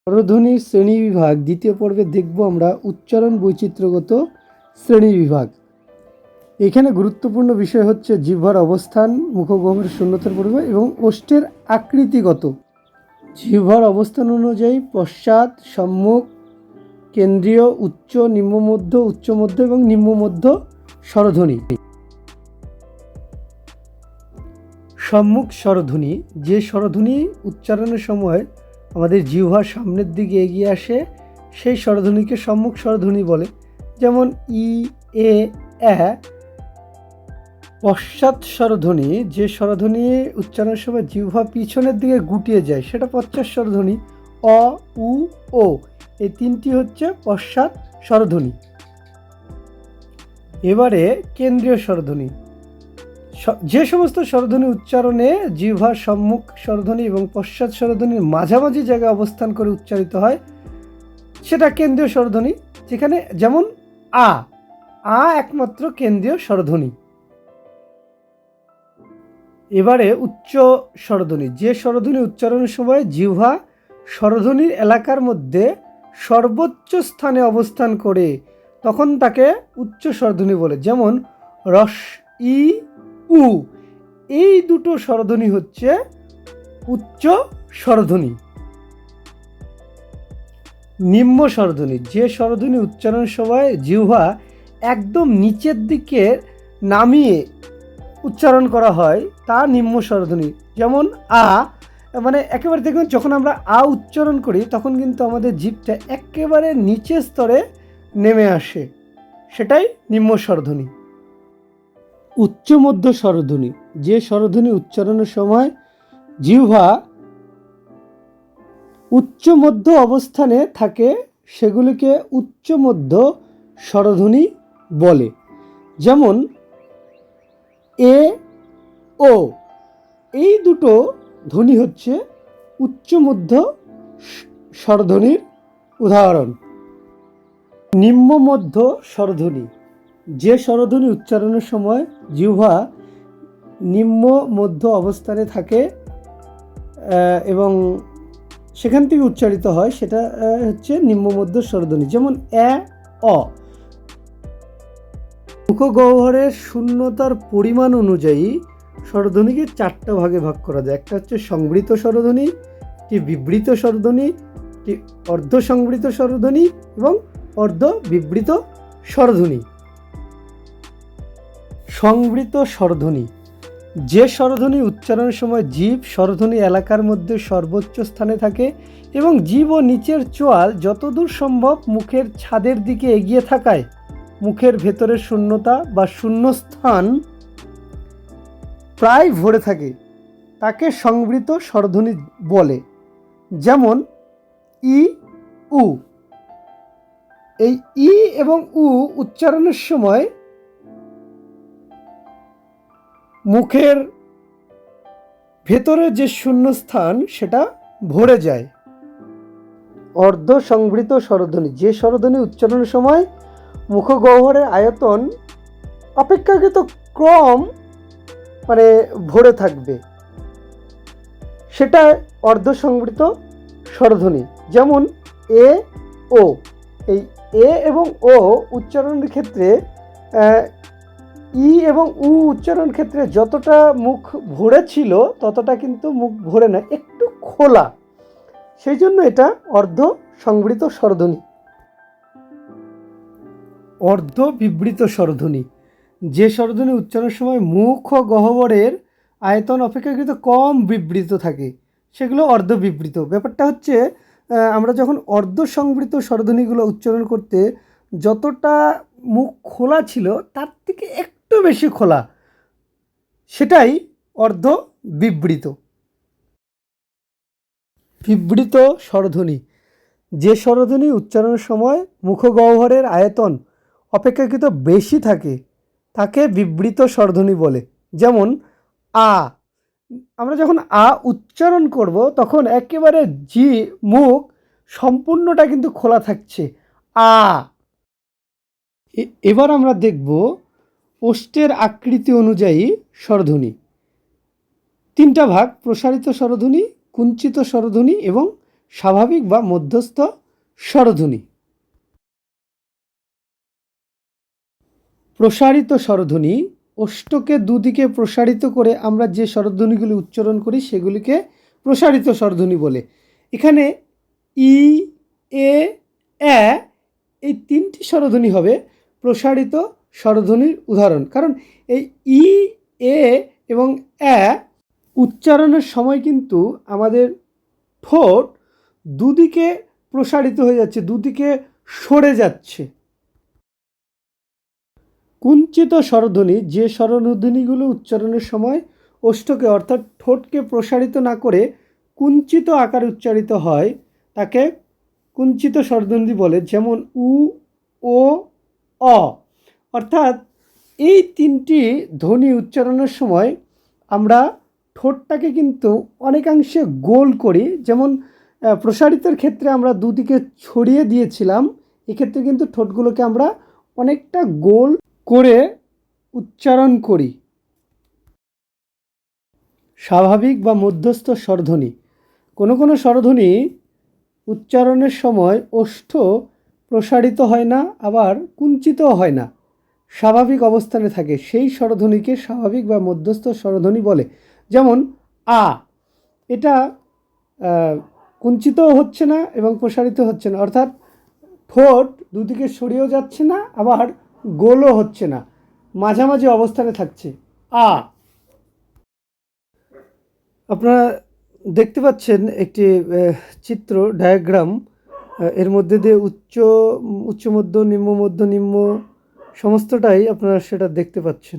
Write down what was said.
স্বরধ্বনির শ্রেণীবিভাগ দ্বিতীয় পর্বে দেখব আমরা উচ্চারণ বৈচিত্র্যগত শ্রেণীবিভাগ। এখানে গুরুত্বপূর্ণ বিষয় হচ্ছে জিহ্বার অবস্থান, মুখগহ্বরের শূন্যতার পরিমাণ এবং ওষ্ঠের আকৃতিগত। জিহ্বার অবস্থান অনুযায়ী পশ্চাৎ, সম্মুখ, কেন্দ্রীয়, উচ্চ, নিম্নমধ্য, উচ্চমধ্য এবং নিম্নমধ্য স্বরধ্বনি। সম্মুখ স্বরধ্বনি, যে স্বরধ্বনি উচ্চারণের সময় আমাদের জিহ্বার সামনের দিকে এগিয়ে আসে সেই স্বরধ্বনিকে সম্মুখ স্বরধ্বনি বলে। যেমন ই, এ, এ। পশ্চাৎ স্বরধ্বনি, যে স্বরধ্বনি উচ্চারণের সময় জিহ্বা পিছনের দিকে গুটিয়ে যায় সেটা পশ্চাৎ স্বরধ্বনি। অ, উ, ও, এই তিনটি হচ্ছে পশ্চাৎ স্বরধ্বনি। এবারে কেন্দ্রীয় স্বরধ্বনি, যে সমস্ত স্বরধ্বনি উচ্চারণে জিহ্বার সম্মুখ স্বরধ্বনি এবং পশ্চাৎ স্বরধ্বনির মাঝামাঝি জায়গায় অবস্থান করে উচ্চারিত হয় সেটা কেন্দ্রীয় স্বরধ্বনি। যেখানে যেমন আ, আ একমাত্র কেন্দ্রীয় স্বরধ্বনি। এবারে উচ্চ স্বরধ্বনি, যে স্বরধ্বনি উচ্চারণের সময় জিহ্বা স্বরধ্বনির এলাকার মধ্যে সর্বোচ্চ স্থানে অবস্থান করে তখন তাকে উচ্চ স্বরধ্বনি বলে। যেমন রস, ই, উ, এই দুটো স্বরধ্বনি হচ্ছে উচ্চ স্বরধ্বনি। নিম্ন স্বরধ্বনি, যে স্বরধ্বনি উচ্চারণের সময় জিহ্বা একদম নিচের দিকে নামিয়ে উচ্চারণ করা হয় তা নিম্ন স্বরধ্বনি। যেমন আ, মানে একেবারে দেখুন যখন আমরা আ উচ্চারণ করি তখন কিন্তু আমাদের জিভটা একেবারে নিচের স্তরে নেমে আসে, সেটাই নিম্ন স্বরধ্বনি। উচ্চ মধ্য স্বরধ্বনি, যে স্বরধ্বনি উচ্চারণের সময় জিহ্বা উচ্চ মধ্য অবস্থানে থাকে সেগুলিকে উচ্চ মধ্য স্বরধ্বনি বলে। যেমন এ, ও, এই দুটো ধ্বনি হচ্ছে উচ্চ মধ্য স্বরধ্বনির উদাহরণ। নিম্ন মধ্য স্বরধ্বনি, যে স্বরধ্বনি উচ্চারণের সময় জিহ্বা নিম্ন মধ্য অবস্থানে থাকে এবং সেখান থেকে উচ্চারিত হয় সেটা হচ্ছে নিম্ন মধ্য স্বরধ্বনি। যেমন এ, অ। মুখগহ্বরের শূন্যতার পরিমাণ অনুযায়ী স্বরধ্বনিকে চারটা ভাগে ভাগ করা যায়। একটা হচ্ছে সংবৃত স্বরধ্বনি, একটি বিবৃত স্বরধ্বনি, একটি অর্ধ সংবৃত স্বরধ্বনি এবং অর্ধ বিবৃত স্বরধ্বনি। সংবৃত স্বরধ্বনি, যে স্বরধ্বনি উচ্চারণের সময় জিভ স্বরধ্বনি এলাকার মধ্যে সর্বোচ্চ স্থানে থাকে এবং জিভ ও নিচের চোয়াল যতদূর সম্ভব মুখের ছাদের দিকে এগিয়ে থাকায় মুখের ভেতরের শূন্যতা বা শূন্যস্থান প্রায় ভরে থাকে, তাকে সংবৃত স্বরধ্বনি বলে। যেমন ই, উ। এই ই এবং উ উচ্চারণের সময় মুখের ভেতরে যে শূন্যস্থান সেটা ভরে যায়। অর্ধ সংবৃত স্বরধ্বনি, যে স্বরধ্বনি উচ্চারণের সময় মুখগহ্বরের আয়তন অপেক্ষাকৃত কম ভরে থাকবে সেটা অর্ধ সংবৃত স্বরধ্বনি। যেমন এ, ও। এই এ এবং ও উচ্চারণের ক্ষেত্রে ই এবং উ উচ্চারণ ক্ষেত্রে যতটা মুখ ভরে ছিল ততটা কিন্তু মুখ ভরে না, একটু খোলা, সেই জন্য এটা অর্ধ সংবৃত স্বরধ্বনি। অর্ধ বিবৃত স্বরধ্বনি, যে স্বরধ্বনি উচ্চারণের সময় মুখ ও গহ্বরের আয়তন অপেক্ষাকৃত কম বিবৃত থাকে সেগুলো অর্ধ বিবৃত। ব্যাপারটা হচ্ছে আমরা যখন অর্ধ সংবৃত স্বরধ্বনিগুলো উচ্চারণ করতে যতটা মুখ খোলা ছিল তার থেকে একটু বেশি খোলা, সেটাই অর্ধ বিবৃত। বিবৃত স্বরধ্বনি, যে স্বরধ্বনি উচ্চারণের সময় মুখগহ্বরের আয়তন অপেক্ষাকৃত বেশি থাকে তাকে বিবৃত স্বরধ্বনি বলে। যেমন আ, আমরা যখন আ উচ্চারণ করব তখন একেবারে মুখ সম্পূর্ণটা কিন্তু খোলা থাকছে, আ। এবার আমরা দেখব ওষ্ঠের আকৃতি অনুযায়ী স্বরধ্বনি। তিনটা ভাগ: প্রসারিত স্বরধ্বনি, কুঞ্চিত স্বরধ্বনি এবং স্বাভাবিক বা মধ্যস্থ স্বরধ্বনি। প্রসারিত স্বরধ্বনি, ওষ্ঠকে দুদিকে প্রসারিত করে আমরা যে স্বরধ্বনিগুলি উচ্চারণ করি সেগুলিকে প্রসারিত স্বরধ্বনি বলে। এখানে ই, এ, এ এই তিনটি স্বরধ্বনি হবে প্রসারিত স্বরধ্বনির উদাহরণ। কারণ এই ই, এ এবং এ উচ্চারণের সময় কিন্তু আমাদের ঠোঁট দুদিকে প্রসারিত হয়ে যাচ্ছে, দুদিকে সরে যাচ্ছে। কুঞ্চিত স্বরধ্বনি, যে স্বরধ্বনিগুলো উচ্চারণের সময় ওষ্ঠকে অর্থাৎ ঠোঁটকে প্রসারিত না করে কুঞ্চিত আকারে উচ্চারিত হয় তাকে কুঞ্চিত স্বরধ্বনি বলে। যেমন উ, ও, অ। অর্থাৎ এই তিনটি ধ্বনি উচ্চারণের সময় আমরা ঠোঁটটাকে কিন্তু অনেকাংশে গোল করি। যেমন প্রসারিতের ক্ষেত্রে আমরা দুদিকে ছড়িয়ে দিয়েছিলাম, এক্ষেত্রে কিন্তু ঠোঁটগুলোকে আমরা অনেকটা গোল করে উচ্চারণ করি। স্বাভাবিক বা মধ্যস্থ স্বরধ্বনি, কোনো কোনো স্বরধ্বনি উচ্চারণের সময় ওষ্ঠ প্রসারিত হয় না, আবার কুঞ্চিতও হয় না, স্বাভাবিক অবস্থানে থাকে। সেই স্বরধ্বনিকে স্বাভাবিক বা মধ্যস্থ স্বরধ্বনি বলে। যেমন আ, এটা কুঞ্চিতও হচ্ছে না এবং প্রসারিত হচ্ছে না, অর্থাৎ ঠোঁট দুদিকে সরিয়েও যাচ্ছে না, আবার গোলও হচ্ছে না, মাঝামাঝি অবস্থানে থাকছে। আ। আপনারা দেখতে পাচ্ছেন একটি চিত্র, ডায়াগ্রাম। এর মধ্যে দিয়ে উচ্চ মধ্য, নিম্ন মধ্য, নিম্ন সমস্তটাই আপনারা সেটা দেখতে পাচ্ছেন।